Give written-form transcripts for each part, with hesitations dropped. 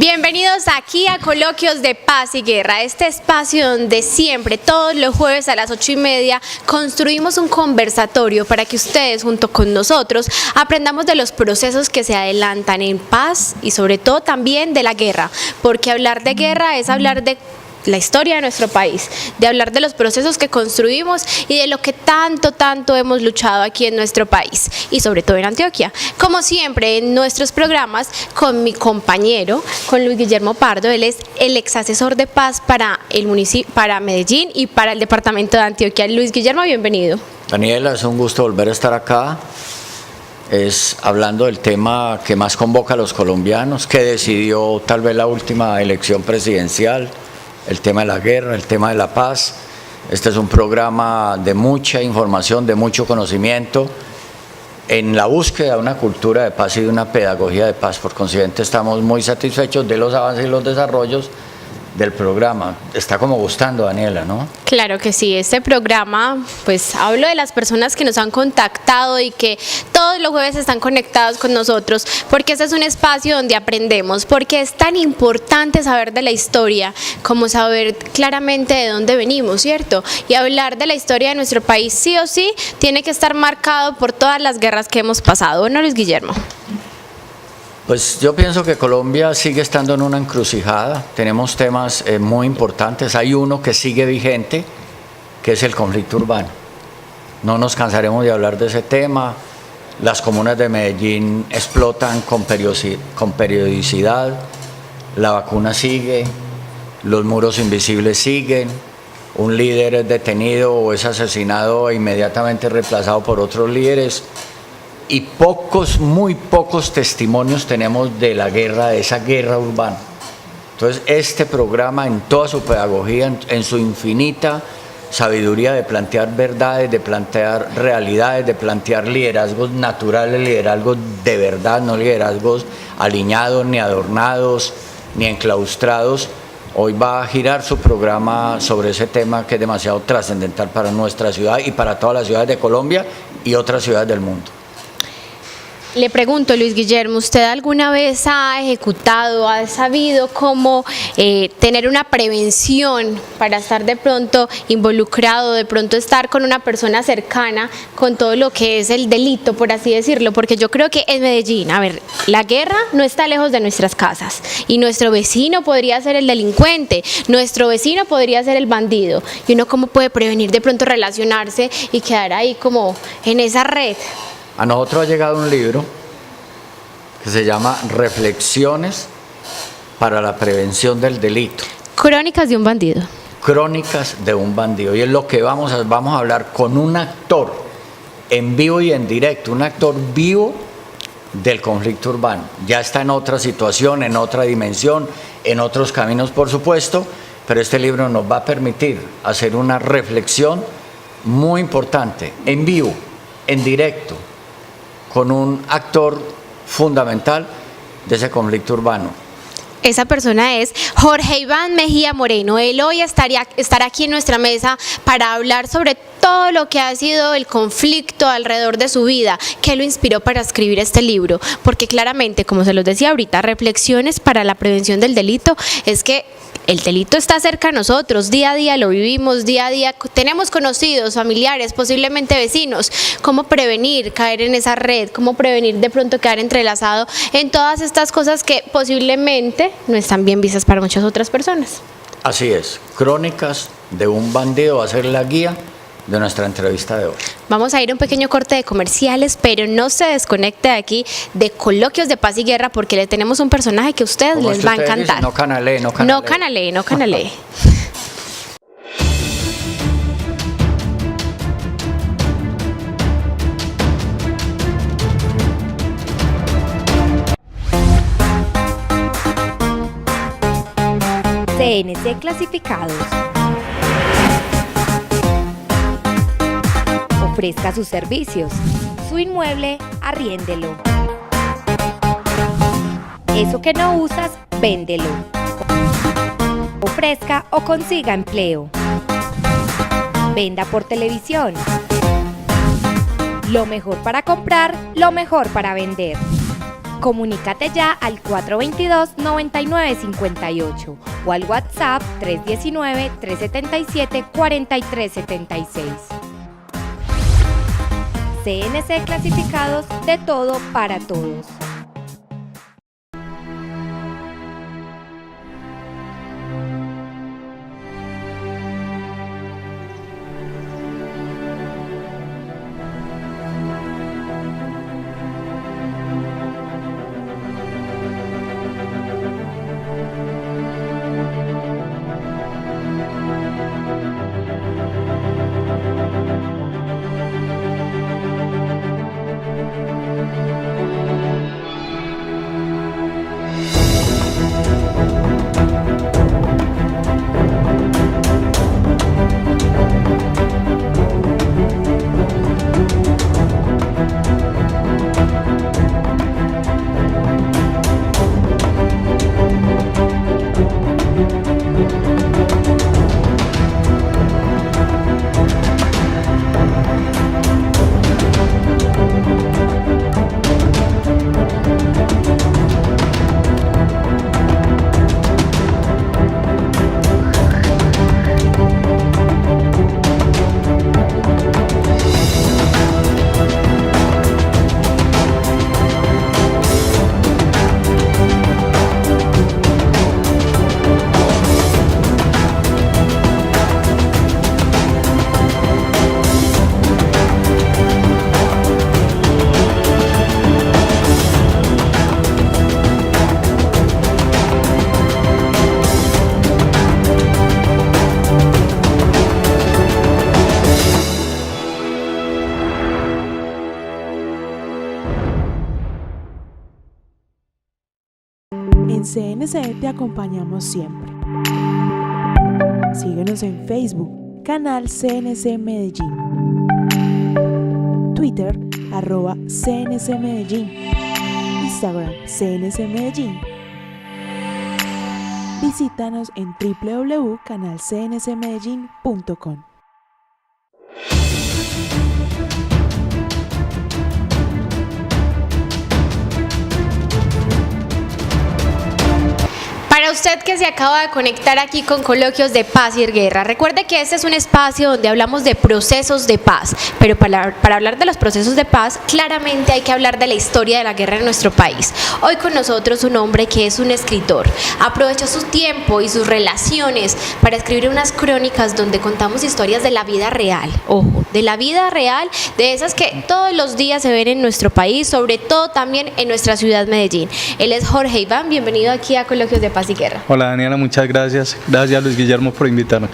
Bienvenidos aquí a Coloquios de Paz y Guerra, este espacio donde siempre, todos los jueves a las 8:30, construimos un conversatorio para que ustedes junto con nosotros aprendamos de los procesos que se adelantan en paz y sobre todo también de la guerra, porque hablar de guerra es hablar de la historia de nuestro país, de hablar de los procesos que construimos y de lo que tanto hemos luchado aquí en nuestro país y sobre todo en Antioquia. Como siempre en nuestros programas con mi compañero, con Luis Guillermo Pardo, él es el ex asesor de paz para el municipio, para Medellín y para el departamento de Antioquia. Luis Guillermo, bienvenido. Daniela, es un gusto volver a estar acá. Es hablando del tema que más convoca a los colombianos, que decidió tal vez la última elección presidencial. El tema de la guerra, el tema de la paz. Este es un programa de mucha información, de mucho conocimiento, en la búsqueda de una cultura de paz y de una pedagogía de paz. Por consiguiente, estamos muy satisfechos de los avances y los desarrollos del programa. Está como gustando, Daniela, ¿no? Claro que sí, este programa, pues hablo de las personas que nos han contactado y que todos los jueves están conectados con nosotros, porque este es un espacio donde aprendemos, porque es tan importante saber de la historia como saber claramente de dónde venimos, ¿cierto? Y hablar de la historia de nuestro país sí o sí tiene que estar marcado por todas las guerras que hemos pasado, ¿no, Luis Guillermo? Pues yo pienso que Colombia sigue estando en una encrucijada, tenemos temas muy importantes, hay uno que sigue vigente, que es el conflicto urbano. No nos cansaremos de hablar de ese tema, las comunas de Medellín explotan con periodicidad, la vacuna sigue, los muros invisibles siguen, un líder es detenido o es asesinado e inmediatamente reemplazado por otros líderes. Y muy pocos testimonios tenemos de la guerra, de esa guerra urbana. Entonces, este programa en toda su pedagogía, en su infinita sabiduría de plantear verdades, de plantear realidades, de plantear liderazgos naturales, liderazgos de verdad, no liderazgos aliñados, ni adornados, ni enclaustrados, hoy va a girar su programa sobre ese tema que es demasiado trascendental para nuestra ciudad y para todas las ciudades de Colombia y otras ciudades del mundo. Le pregunto, Luis Guillermo, ¿usted alguna vez ha ejecutado, ha sabido cómo tener una prevención para estar de pronto involucrado, de pronto estar con una persona cercana con todo lo que es el delito, por así decirlo? Porque yo creo que en Medellín, a ver, la guerra no está lejos de nuestras casas y nuestro vecino podría ser el delincuente, nuestro vecino podría ser el bandido, y uno cómo puede prevenir de pronto relacionarse y quedar ahí como en esa red. A nosotros ha llegado un libro que se llama Reflexiones para la prevención del delito. Crónicas de un bandido. Crónicas de un bandido. Y es lo que vamos a hablar con un actor en vivo y en directo, un actor vivo del conflicto urbano. Ya está en otra situación, en otra dimensión, en otros caminos, por supuesto, pero este libro nos va a permitir hacer una reflexión muy importante, en vivo, en directo, con un actor fundamental de ese conflicto urbano. Esa persona es Jorge Iván Mejía Moreno. Él hoy estará aquí en nuestra mesa para hablar sobre todo lo que ha sido el conflicto alrededor de su vida, que lo inspiró para escribir este libro, porque claramente, como se los decía ahorita, Reflexiones para la prevención del delito, es que el delito está cerca a nosotros, día a día lo vivimos, día a día tenemos conocidos, familiares, posiblemente vecinos. ¿Cómo prevenir caer en esa red? ¿Cómo prevenir de pronto quedar entrelazado en todas estas cosas que posiblemente no están bien vistas para muchas otras personas? Así es, Crónicas de un bandido va a ser la guía de nuestra entrevista de hoy. Vamos a ir a un pequeño corte de comerciales, pero no se desconecte de aquí de Coloquios de Paz y Guerra, porque le tenemos un personaje que a ustedes les va a encantar. No canalee. No canalee. CNC Clasificados. Ofrezca sus servicios. Su inmueble, arriéndelo. Eso que no usas, véndelo. Ofrezca o consiga empleo. Venda por televisión. Lo mejor para comprar, lo mejor para vender. Comunícate ya al 422-9958 o al WhatsApp 319-377-4376. CNC Clasificados, de todo para todos. En CNC te acompañamos siempre. Síguenos en Facebook, canal CNC Medellín. Twitter, @CNC Medellín. Instagram, CNC Medellín. Visítanos en www.canalcncmedellin.com. Para usted que se acaba de conectar aquí con Coloquios de Paz y Guerra, recuerde que este es un espacio donde hablamos de procesos de paz, pero para hablar de los procesos de paz, claramente hay que hablar de la historia de la guerra en nuestro país. Hoy con nosotros un hombre que es un escritor, aprovechó su tiempo y sus relaciones para escribir unas crónicas donde contamos historias de la vida real, ojo, de la vida real, de esas que todos los días se ven en nuestro país, sobre todo también en nuestra ciudad Medellín. Él es Jorge Iván, bienvenido aquí a Coloquios de Paz y Guerra. Hola Daniela, muchas gracias. Gracias Luis Guillermo por invitarme.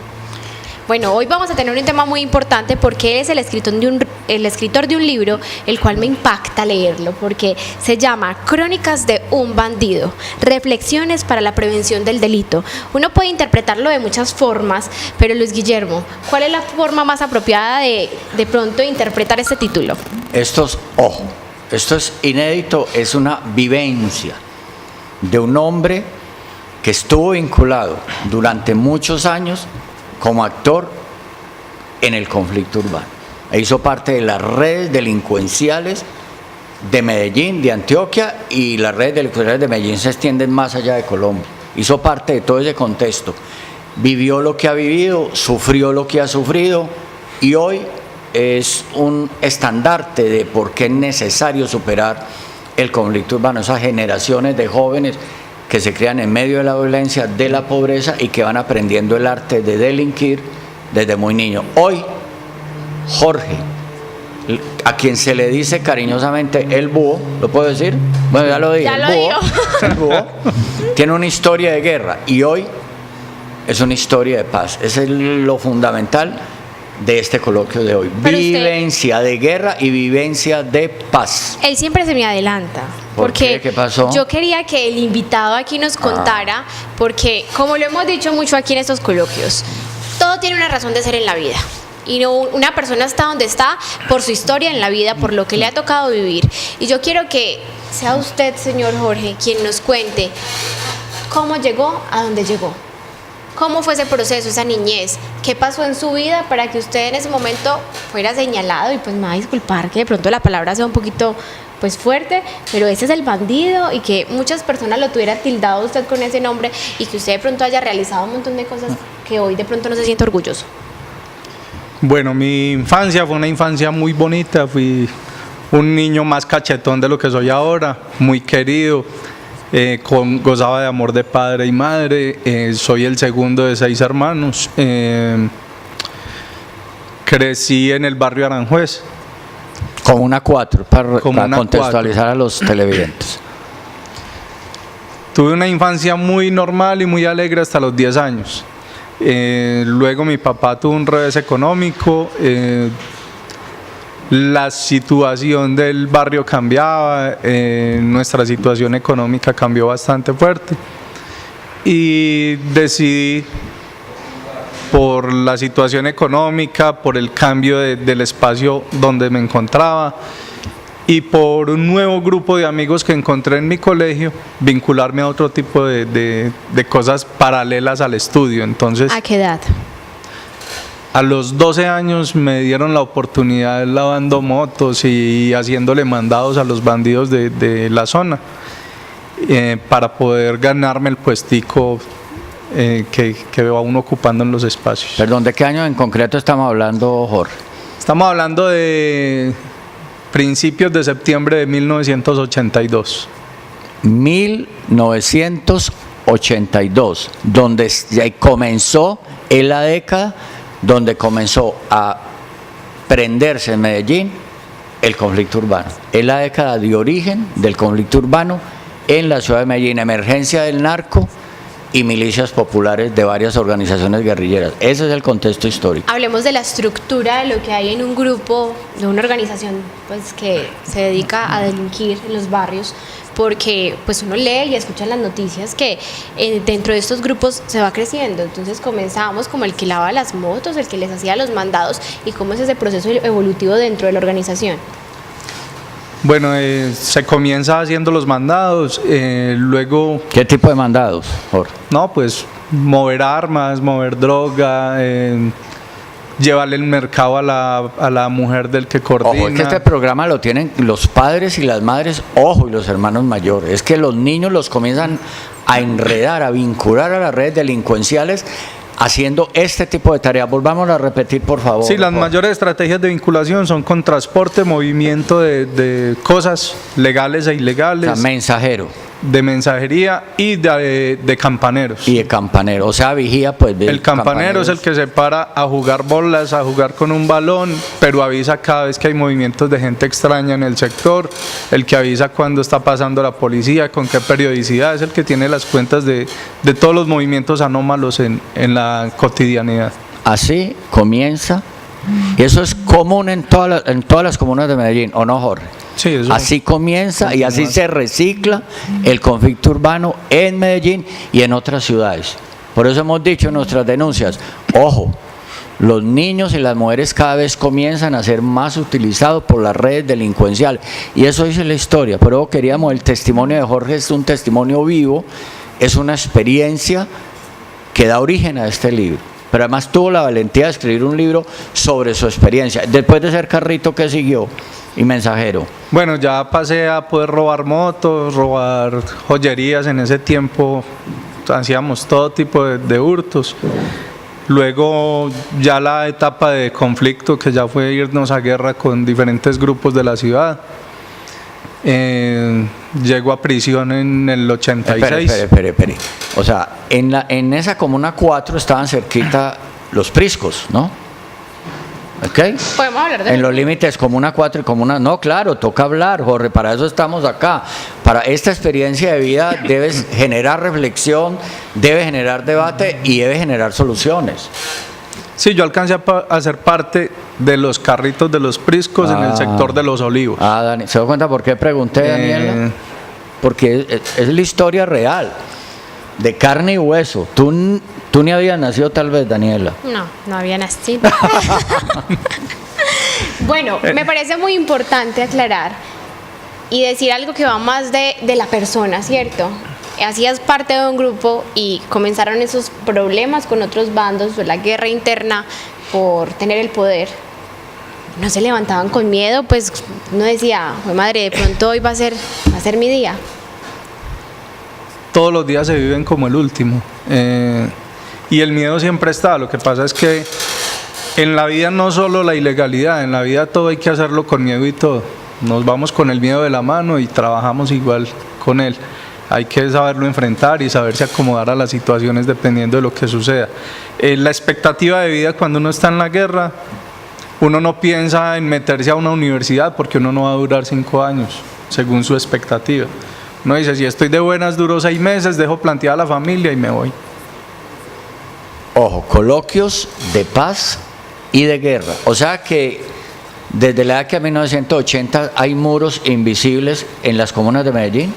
Bueno, hoy vamos a tener un tema muy importante porque él es el escritor de un libro, el cual me impacta leerlo, porque se llama Crónicas de un bandido, reflexiones para la prevención del delito. Uno puede interpretarlo de muchas formas, pero Luis Guillermo, ¿cuál es la forma más apropiada de pronto interpretar este título? Esto es inédito, es una vivencia de un hombre que estuvo vinculado durante muchos años como actor en el conflicto urbano. E hizo parte de las redes delincuenciales de Medellín, de Antioquia, y las redes delincuenciales de Medellín se extienden más allá de Colombia. Hizo parte de todo ese contexto. Vivió lo que ha vivido, sufrió lo que ha sufrido, y hoy es un estandarte de por qué es necesario superar el conflicto urbano. Esas generaciones de jóvenes que se crean en medio de la violencia, de la pobreza, y que van aprendiendo el arte de delinquir desde muy niño. Hoy, Jorge, a quien se le dice cariñosamente el búho, ¿lo puedo decir? Bueno, ya lo dije, el búho, tiene una historia de guerra, y hoy es una historia de paz. Ese es lo fundamental de este coloquio de hoy. Pero vivencia de guerra y vivencia de paz. Él siempre se me adelanta. ¿Por porque qué? ¿Qué pasó? Yo quería que el invitado aquí nos contara, porque como lo hemos dicho mucho aquí en estos coloquios, todo tiene una razón de ser en la vida. Y no, una persona está donde está por su historia en la vida, por lo que le ha tocado vivir. Y yo quiero que sea usted, señor Jorge, quien nos cuente cómo llegó a donde llegó. ¿Cómo fue ese proceso, esa niñez? ¿Qué pasó en su vida para que usted en ese momento fuera señalado? Y pues me va a disculpar que de pronto la palabra sea un poquito pues fuerte, pero ese es el bandido, y que muchas personas lo tuvieran tildado a usted con ese nombre y que usted de pronto haya realizado un montón de cosas que hoy de pronto no se siente orgulloso. Bueno, mi infancia fue una infancia muy bonita, fui un niño más cachetón de lo que soy ahora, muy querido, gozaba de amor de padre y madre, soy el segundo de 6 hermanos, crecí en el barrio Aranjuez. Comuna 4, para Comuna contextualizar a los televidentes. Tuve una infancia muy normal y muy alegre hasta los 10 años. Luego mi papá tuvo un revés económico, la situación del barrio cambiaba, nuestra situación económica cambió bastante fuerte y decidí, por la situación económica, por el cambio del espacio donde me encontraba y por un nuevo grupo de amigos que encontré en mi colegio, vincularme a otro tipo de cosas paralelas al estudio. Entonces, ¿A qué edad? a los 12 años me dieron la oportunidad lavando motos y haciéndole mandados a los bandidos de la zona, para poder ganarme el puestico que va uno ocupando en los espacios. Perdón, ¿de qué año en concreto estamos hablando, Jorge? Estamos hablando de principios de septiembre de 1982. 1982, donde ya comenzó en la década donde comenzó a prenderse en Medellín el conflicto urbano. Es la década de origen del conflicto urbano en la ciudad de Medellín, emergencia del narco y milicias populares de varias organizaciones guerrilleras. Ese es el contexto histórico. Hablemos de la estructura de lo que hay en un grupo, de una organización pues que se dedica a delinquir en los barrios, porque pues uno lee y escucha en las noticias que dentro de estos grupos se va creciendo. Entonces comenzábamos como el que lava las motos, el que les hacía los mandados, y cómo es ese proceso evolutivo dentro de la organización. Bueno, se comienza haciendo los mandados, luego... ¿Qué tipo de mandados, Jorge? No, pues mover armas, mover droga, llevarle el mercado a la mujer del que coordina. Ojo, es que este programa lo tienen los padres y las madres, ojo, y los hermanos mayores. Es que los niños los comienzan a enredar, a vincular a las redes delincuenciales haciendo este tipo de tareas. Volvamos a repetir, por favor. Sí, las mayores estrategias de vinculación son con transporte, movimiento de cosas legales e ilegales. O sea, mensajero. De mensajería y de campaneros. Y de campanero, o sea, vigía, pues. El campanero es el que se para a jugar bolas, a jugar con un balón, pero avisa cada vez que hay movimientos de gente extraña en el sector, el que avisa cuando está pasando la policía, con qué periodicidad, es el que tiene las cuentas de todos los movimientos anómalos en la cotidianidad. Así comienza, y eso es común en todas las comunas de Medellín, ¿o no, Jorge? Sí, eso así comienza y así se recicla el conflicto urbano en Medellín y en otras ciudades. Por eso hemos dicho en nuestras denuncias, ojo, los niños y las mujeres cada vez comienzan a ser más utilizados por las redes delincuenciales, y eso dice la historia. Pero queríamos, el testimonio de Jorge es un testimonio vivo, es una experiencia que da origen a este libro, pero además tuvo la valentía de escribir un libro sobre su experiencia. Después de ser carrito, ¿qué siguió? Y mensajero. Bueno, ya pasé a poder robar motos, robar joyerías. En ese tiempo hacíamos todo tipo de hurtos. Luego ya la etapa de conflicto, que ya fue irnos a guerra con diferentes grupos de la ciudad. Llego a prisión en el 86. Espere. O sea, en esa comuna 4 estaban cerquita los Priscos, ¿no? ¿Ok? Podemos hablar de en los límites comuna 4 y comuna... No, claro, toca hablar, Jorge, para eso estamos acá. Para esta experiencia de vida debes generar reflexión, debe generar debate y debe generar soluciones. Sí, yo alcancé a ser parte de los carritos de los Priscos en el sector de Los Olivos. Dani, ¿se da cuenta por qué pregunté, Daniela? Porque es la historia real, de carne y hueso. Tú ni habías nacido tal vez, Daniela. No había nacido. Bueno, me parece muy importante aclarar y decir algo que va más de la persona, ¿cierto? Hacías parte de un grupo y comenzaron esos problemas con otros bandos, la guerra interna por tener el poder. no se levantaban con miedo, pues uno decía, "Jue madre, de pronto hoy va a ser mi día". Todos los días se viven como el último. Y el miedo siempre está. Lo que pasa es que en la vida no solo la ilegalidad, en la vida todo hay que hacerlo con miedo y todo. Nos vamos con el miedo de la mano y trabajamos igual con él. Hay que saberlo enfrentar y saberse acomodar a las situaciones dependiendo de lo que suceda. La expectativa de vida cuando uno está en la guerra, uno no piensa en meterse a una universidad porque uno no va a durar 5 años, según su expectativa. Uno dice, si estoy de buenas, duro 6 meses, dejo planteada la familia y me voy. Ojo, coloquios de paz y de guerra. O sea que desde la década de 1980 hay muros invisibles en las comunas de Medellín.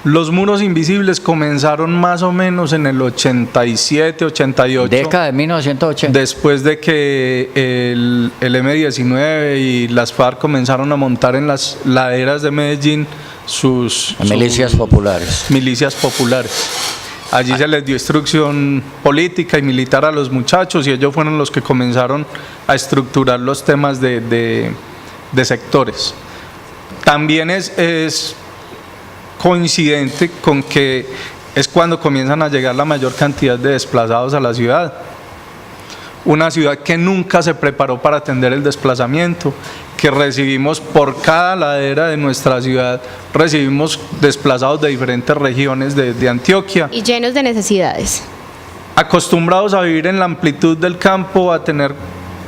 Los muros invisibles comenzaron más o menos en el 87, 88. Década de 1980. Después de que el M-19 y las FARC comenzaron a montar en las laderas de Medellín sus milicias populares. Milicias populares. Allí se les dio instrucción política y militar a los muchachos y ellos fueron los que comenzaron a estructurar los temas de sectores. También es coincidente con que es cuando comienzan a llegar la mayor cantidad de desplazados a la ciudad. Una ciudad que nunca se preparó para atender el desplazamiento, que recibimos por cada ladera de nuestra ciudad, recibimos desplazados de diferentes regiones de Antioquia. Y llenos de necesidades. Acostumbrados a vivir en la amplitud del campo, a tener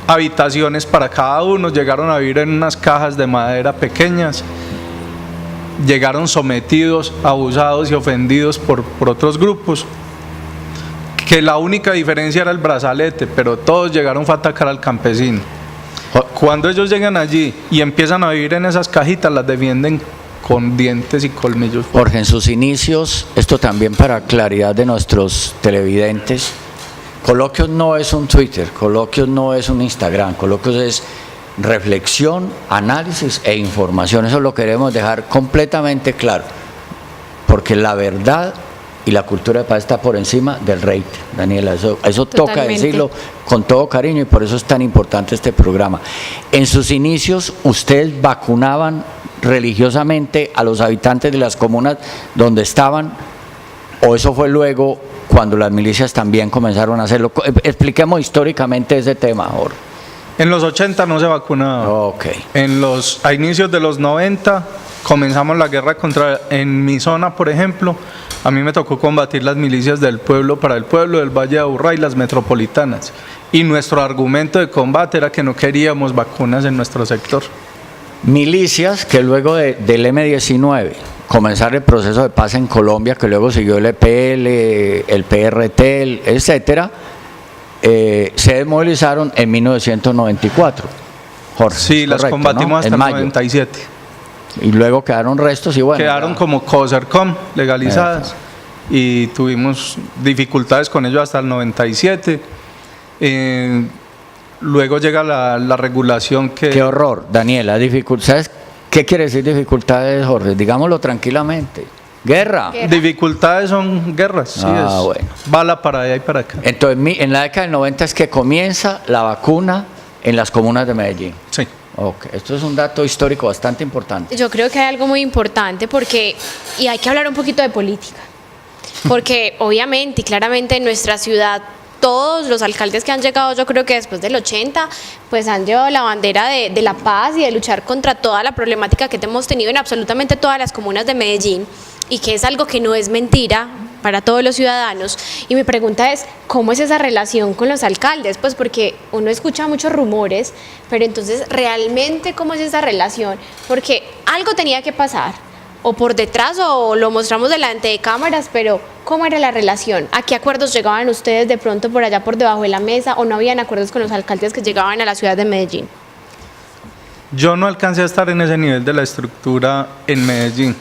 habitaciones para cada uno, llegaron a vivir en unas cajas de madera pequeñas. Llegaron sometidos, abusados y ofendidos por otros grupos, que la única diferencia era el brazalete, pero todos llegaron a atacar al campesino. Cuando ellos llegan allí y empiezan a vivir en esas cajitas, las defienden con dientes y colmillos. Jorge, en sus inicios, esto también para claridad de nuestros televidentes, Coloquios no es un Twitter, Coloquios no es un Instagram, Coloquios es reflexión, análisis e información. Eso lo queremos dejar completamente claro, porque la verdad y la cultura de paz está por encima del rating, Daniela, eso toca decirlo con todo cariño y por eso es tan importante este programa. En sus inicios, ¿ustedes vacunaban religiosamente a los habitantes de las comunas donde estaban o eso fue luego cuando las milicias también comenzaron a hacerlo? Expliquemos históricamente ese tema, Jorge. En los 80 no se vacunaba. Okay. A inicios de los 90 comenzamos la guerra en mi zona, por ejemplo, a mí me tocó combatir las milicias del pueblo para el pueblo, del Valle de Aburrá y las metropolitanas. Y nuestro argumento de combate era que no queríamos vacunas en nuestro sector. Milicias que luego del M-19 comenzar el proceso de paz en Colombia, que luego siguió el EPL, el PRT, etcétera, se desmovilizaron en 1994. Jorge, sí, las correcto, combatimos, ¿no? Hasta el 97. Y luego quedaron restos y bueno. Quedaron como COSERCOM legalizadas y tuvimos dificultades con ellos hasta el 97. Luego llega la regulación que... Qué horror, Daniela, dificultades. ¿Qué quiere decir dificultades, Jorge? Digámoslo tranquilamente. Guerra. Dificultades son guerras, sí, bueno. Bala para allá y para acá. Entonces, en la década del 90 es que comienza la vacuna en las comunas de Medellín. Sí. Okay. Esto es un dato histórico bastante importante. Yo creo que hay algo muy importante y hay que hablar un poquito de política, porque obviamente y claramente en nuestra ciudad todos los alcaldes que han llegado, yo creo que después del 80, pues han llevado la bandera de la paz y de luchar contra toda la problemática que hemos tenido en absolutamente todas las comunas de Medellín, y que es algo que no es mentira para todos los ciudadanos. Y mi pregunta es, ¿cómo es esa relación con los alcaldes? Pues porque uno escucha muchos rumores, pero entonces, ¿realmente cómo es esa relación? Porque algo tenía que pasar, o por detrás, o lo mostramos delante de cámaras, pero ¿cómo era la relación? ¿A qué acuerdos llegaban ustedes de pronto por allá por debajo de la mesa, o no habían acuerdos con los alcaldes que llegaban a la ciudad de Medellín? Yo no alcancé a estar en ese nivel de la estructura en Medellín,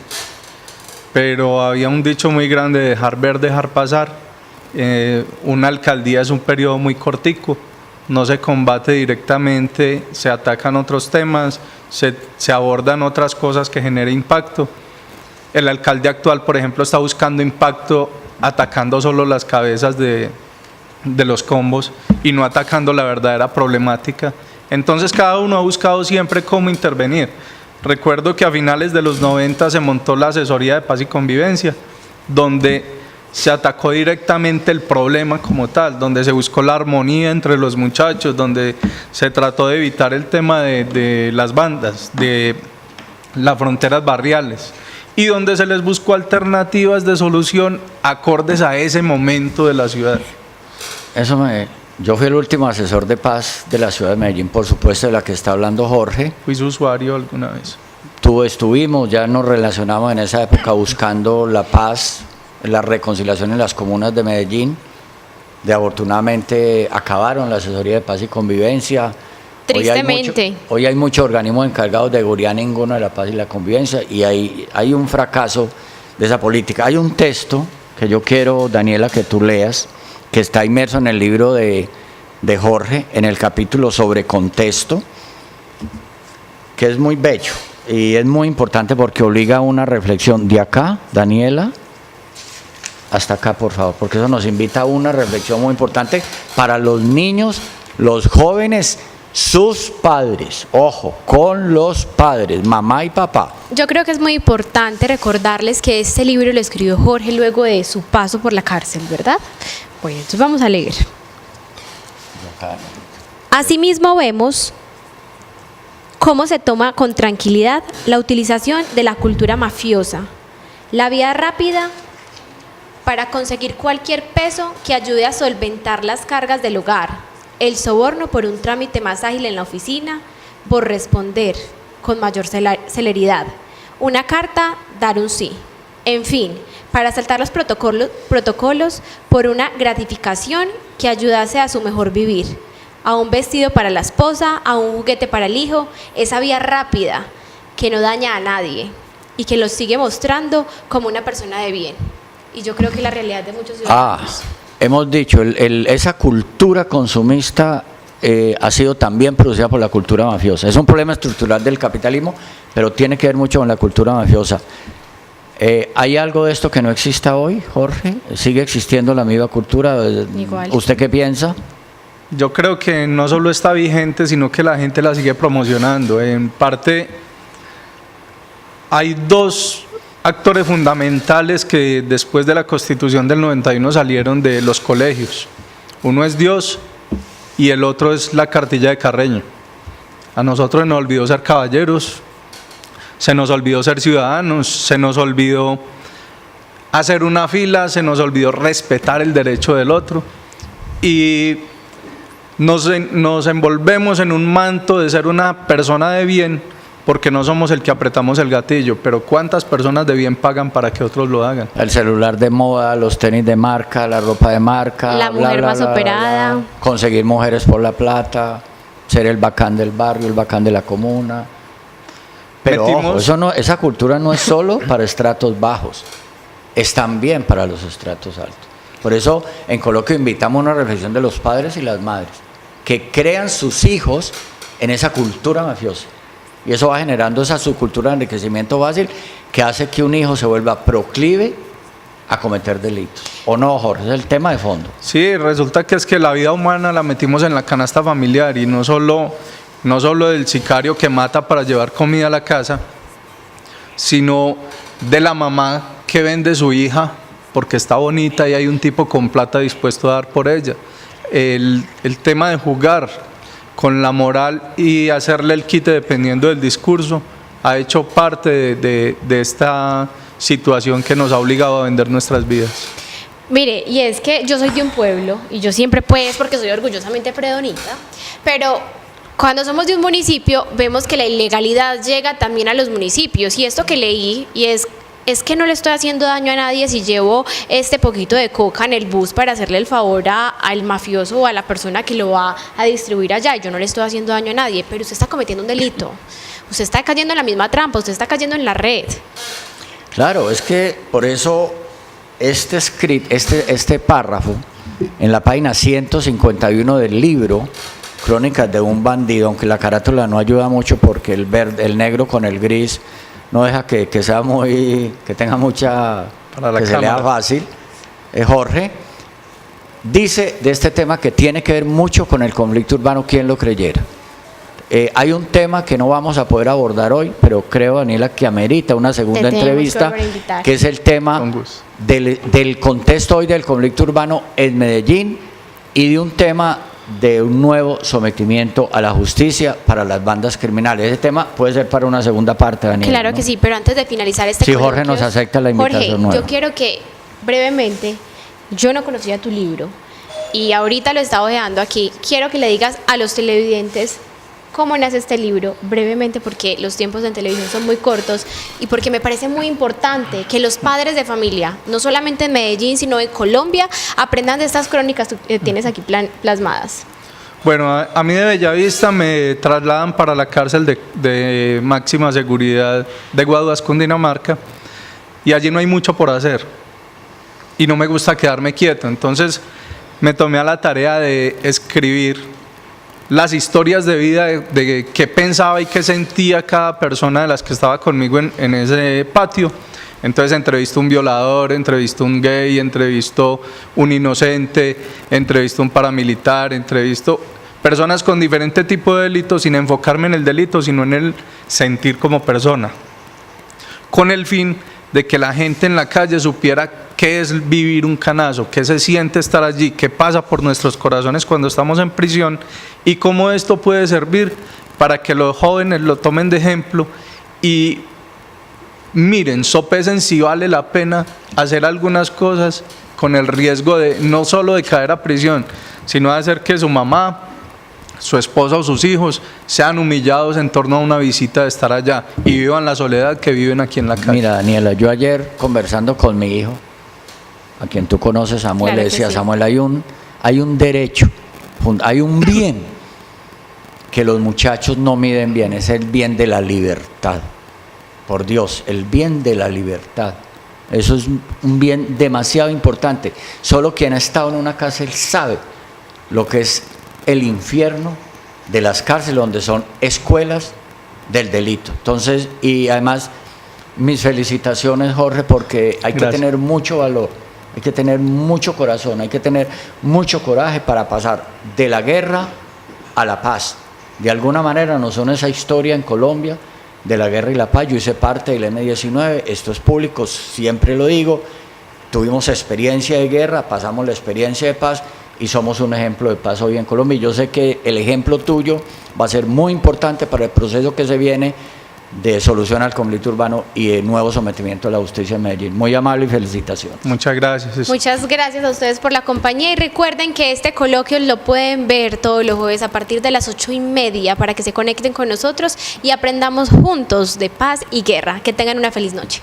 pero había un dicho muy grande, dejar ver, dejar pasar. Una alcaldía es un periodo muy cortico, no se combate directamente, se atacan otros temas, se abordan otras cosas que generen impacto. El alcalde actual, por ejemplo, está buscando impacto atacando solo las cabezas de los combos y no atacando la verdadera problemática, Entonces cada uno ha buscado siempre cómo intervenir. Recuerdo que a finales de los 90 se montó la Asesoría de Paz y Convivencia, donde se atacó directamente el problema como tal, donde se buscó la armonía entre los muchachos, donde se trató de evitar el tema de las bandas, de las fronteras barriales, y donde se les buscó alternativas de solución acordes a ese momento de la ciudad. Yo fui el último asesor de paz de la ciudad de Medellín, por supuesto, de la que está hablando Jorge. Fui su usuario alguna vez. Estuvimos, ya nos relacionamos en esa época buscando la paz, la reconciliación en las comunas de Medellín. Afortunadamente acabaron la Asesoría de Paz y Convivencia. Tristemente. Hoy hay muchos organismos encargados de seguridad, ninguno de la paz y la convivencia, y hay un fracaso de esa política. Hay un texto que yo quiero, Daniela, que tú leas, que está inmerso en el libro de Jorge, en el capítulo sobre contexto, que es muy bello y es muy importante porque obliga a una reflexión de acá, Daniela, hasta acá, por favor, porque eso nos invita a una reflexión muy importante para los niños, los jóvenes, sus padres, ojo, con los padres, mamá y papá. Yo creo que es muy importante recordarles que este libro lo escribió Jorge luego de su paso por la cárcel, ¿verdad? Bueno, entonces vamos a leer. Asimismo vemos cómo se toma con tranquilidad la utilización de la cultura mafiosa, la vía rápida para conseguir cualquier peso que ayude a solventar las cargas del hogar, el soborno por un trámite más ágil en la oficina, por responder con mayor celeridad, una carta, dar un sí, en fin, para saltar los protocolos por una gratificación que ayudase a su mejor vivir, a un vestido para la esposa, a un juguete para el hijo, esa vía rápida que no daña a nadie y que los sigue mostrando como una persona de bien. Y yo creo que la realidad de muchos ciudadanos. Hemos dicho, esa cultura consumista ha sido también producida por la cultura mafiosa. Es un problema estructural del capitalismo, pero tiene que ver mucho con la cultura mafiosa. ¿Hay algo de esto que no exista hoy, Jorge? ¿Sigue existiendo la misma cultura? Igual. ¿Usted qué piensa? Yo creo que no solo está vigente, sino que la gente la sigue promocionando. En parte, hay dos actores fundamentales que después de la Constitución del 91 salieron de los colegios. Uno es Dios y el otro es la cartilla de Carreño. A nosotros nos olvidó ser caballeros, se nos olvidó ser ciudadanos, se nos olvidó hacer una fila, se nos olvidó respetar el derecho del otro y nos envolvemos en un manto de ser una persona de bien porque no somos el que apretamos el gatillo, pero ¿cuántas personas de bien pagan para que otros lo hagan? El celular de moda, los tenis de marca, la ropa de marca, la mujer más operada, conseguir mujeres por la plata, ser el bacán del barrio, el bacán de la comuna. Pero ojo, esa cultura no es solo para estratos bajos, es también para los estratos altos. Por eso en Coloquio invitamos a una reflexión de los padres y las madres, que crean sus hijos en esa cultura mafiosa. Y eso va generando esa subcultura de enriquecimiento fácil que hace que un hijo se vuelva proclive a cometer delitos. ¿O no, Jorge? Es el tema de fondo. Sí, resulta que es que la vida humana la metimos en la canasta familiar y no solo del sicario que mata para llevar comida a la casa, sino de la mamá que vende su hija porque está bonita y hay un tipo con plata dispuesto a dar por ella. El tema de jugar con la moral y hacerle el quite dependiendo del discurso ha hecho parte de esta situación que nos ha obligado a vender nuestras vidas. Mire, y es que yo soy de un pueblo y yo siempre pues porque soy orgullosamente predonita, pero cuando somos de un municipio vemos que la ilegalidad llega también a los municipios y esto que leí y es que no le estoy haciendo daño a nadie si llevo este poquito de coca en el bus para hacerle el favor al mafioso o a la persona que lo va a distribuir allá. Yo no le estoy haciendo daño a nadie, pero usted está cometiendo un delito. Usted está cayendo en la misma trampa, usted está cayendo en la red. Claro, es que por eso este párrafo en la página 151 del libro Crónicas de un bandido, aunque la carátula no ayuda mucho porque el negro con el gris no deja que sea que tenga mucha, que se lea fácil. Jorge dice de este tema que tiene que ver mucho con el conflicto urbano, quien lo creyera. Hay un tema que no vamos a poder abordar hoy, pero creo, Daniela, que amerita una segunda Te tenemos que entrevista, volver a invitar. que es el tema Con gusto. del contexto hoy del conflicto urbano en Medellín y de un tema de un nuevo sometimiento a la justicia para las bandas criminales. Ese tema puede ser para una segunda parte, Daniela. Claro ¿no? que sí, pero antes de finalizar este Sí, Jorge coloquio, nos acepta la invitación Jorge, nueva. yo quiero que brevemente, yo no conocía tu libro y ahorita lo estaba ojeando aquí, quiero que le digas a los televidentes cómo nace este libro, brevemente, porque los tiempos en televisión son muy cortos y porque me parece muy importante que los padres de familia, no solamente en Medellín, sino en Colombia, aprendan de estas crónicas que tienes aquí plasmadas. Bueno, a mí de Bellavista me trasladan para la cárcel de máxima seguridad de Guaduas, Cundinamarca, y allí no hay mucho por hacer. Y no me gusta quedarme quieto. Entonces me tomé a la tarea de escribir las historias de vida de qué pensaba y qué sentía cada persona de las que estaba conmigo en ese patio. Entonces entrevisto a un violador, entrevisto a un gay, entrevisto a un inocente, entrevisto a un paramilitar, entrevisto personas con diferente tipo de delitos sin enfocarme en el delito, sino en el sentir como persona. Con el fin de que la gente en la calle supiera qué es vivir un canazo, qué se siente estar allí, qué pasa por nuestros corazones cuando estamos en prisión y cómo esto puede servir para que los jóvenes lo tomen de ejemplo y miren, sopesen si vale la pena hacer algunas cosas con el riesgo de no solo de caer a prisión, sino de hacer que su mamá, su esposa o sus hijos sean humillados en torno a una visita de estar allá y vivan la soledad que viven aquí en la calle. Mira, Daniela, yo ayer conversando con mi hijo, a quien tú conoces, Samuel, Claro le que decía, sí. Samuel, hay un derecho, hay un bien que los muchachos no miden bien, es el bien de la libertad. Por Dios, el bien de la libertad. Eso es un bien demasiado importante. Solo quien ha estado en una cárcel sabe lo que es el infierno de las cárceles, donde son escuelas del delito. Entonces, y además, mis felicitaciones, Jorge, porque hay que Gracias. tener mucho valor, hay que tener mucho corazón, hay que tener mucho coraje para pasar de la guerra a la paz. De alguna manera nos une esa historia en Colombia de la guerra y la paz. Yo hice parte del M-19, esto es público, siempre lo digo, tuvimos experiencia de guerra, pasamos la experiencia de paz y somos un ejemplo de paz hoy en Colombia. Y yo sé que el ejemplo tuyo va a ser muy importante para el proceso que se viene de solución al conflicto urbano y de nuevo sometimiento a la justicia en Medellín. Muy amable y felicitaciones. Muchas gracias. Muchas gracias a ustedes por la compañía y recuerden que este coloquio lo pueden ver todos los jueves a partir de las 8:30 para que se conecten con nosotros y aprendamos juntos de paz y guerra. Que tengan una feliz noche.